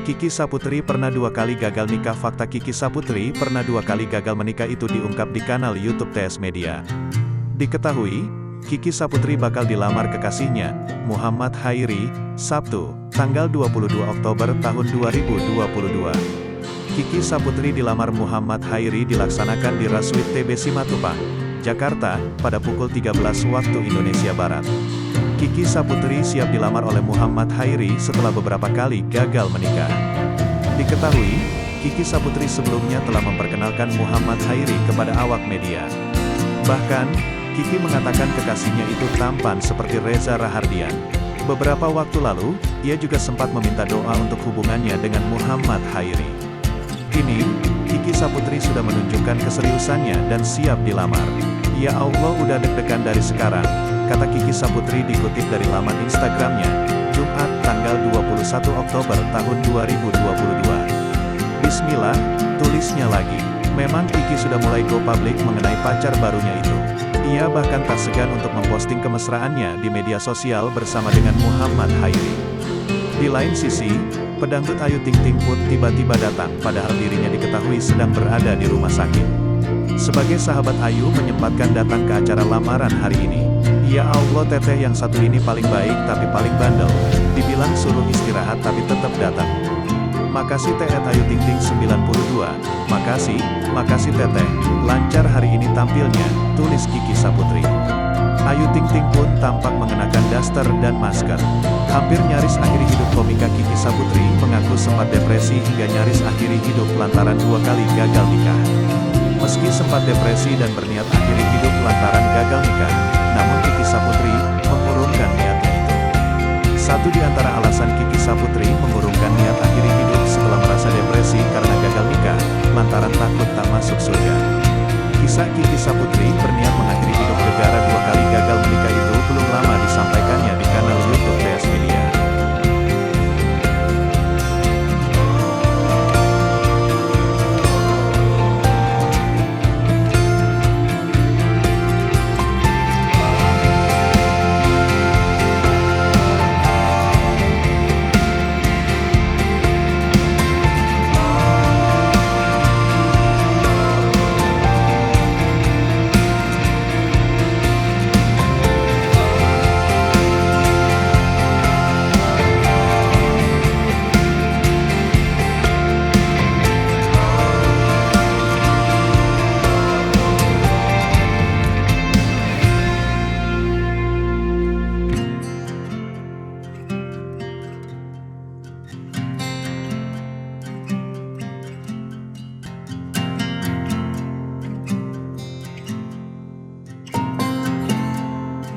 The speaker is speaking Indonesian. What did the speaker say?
Kiki Saputri pernah 2 kali gagal nikah. Fakta Kiki Saputri pernah 2 kali gagal menikah itu diungkap di kanal YouTube TS Media. Diketahui, Kiki Saputri bakal dilamar kekasihnya, Muhammad Hairi, Sabtu, tanggal 22 Oktober tahun 2022. Kiki Saputri dilamar Muhammad Hairi dilaksanakan di Raswit TB Simatupang, Jakarta, pada pukul 13 waktu Indonesia Barat. Kiki Saputri siap dilamar oleh Muhammad Hairi setelah beberapa kali gagal menikah. Diketahui, Kiki Saputri sebelumnya telah memperkenalkan Muhammad Hairi kepada awak media. Bahkan, Kiki mengatakan kekasihnya itu tampan seperti Reza Rahardian. Beberapa waktu lalu, ia juga sempat meminta doa untuk hubungannya dengan Muhammad Hairi. Kini, Kiki Saputri sudah menunjukkan keseriusannya dan siap dilamar. Ya Allah, udah deg-degan dari sekarang, kata Kiki Saputri dikutip dari laman Instagramnya, Jumat tanggal 21 Oktober tahun 2022. Bismillah, tulisnya lagi. Memang Kiki sudah mulai go public mengenai pacar barunya itu. Ia bahkan tak segan untuk memposting kemesraannya di media sosial bersama dengan Muhammad Hairi. Di lain sisi, pedangdut Ayu Ting Ting Put tiba-tiba datang padahal dirinya diketahui sedang berada di rumah sakit. Sebagai sahabat Ayu menyempatkan datang ke acara lamaran hari ini. Ya Allah, teteh yang satu ini paling baik tapi paling bandel. Dibilang suruh istirahat tapi tetap datang. Makasih Teh Ayu Ting Ting 92. Makasih teteh. Lancar hari ini tampilnya, tulis Kiki Saputri. Ayu Ting Ting pun tampak mengenakan daster dan masker. Hampir nyaris akhiri hidup komika Kiki Saputri mengaku sempat depresi hingga nyaris akhiri hidup lantaran 2 kali gagal nikah. Meski sempat depresi dan berniat akhiri hidup lantaran gagal nikah, namun Kiki Saputri mengurungkan niatnya itu. Satu di antara alasan Kiki Saputri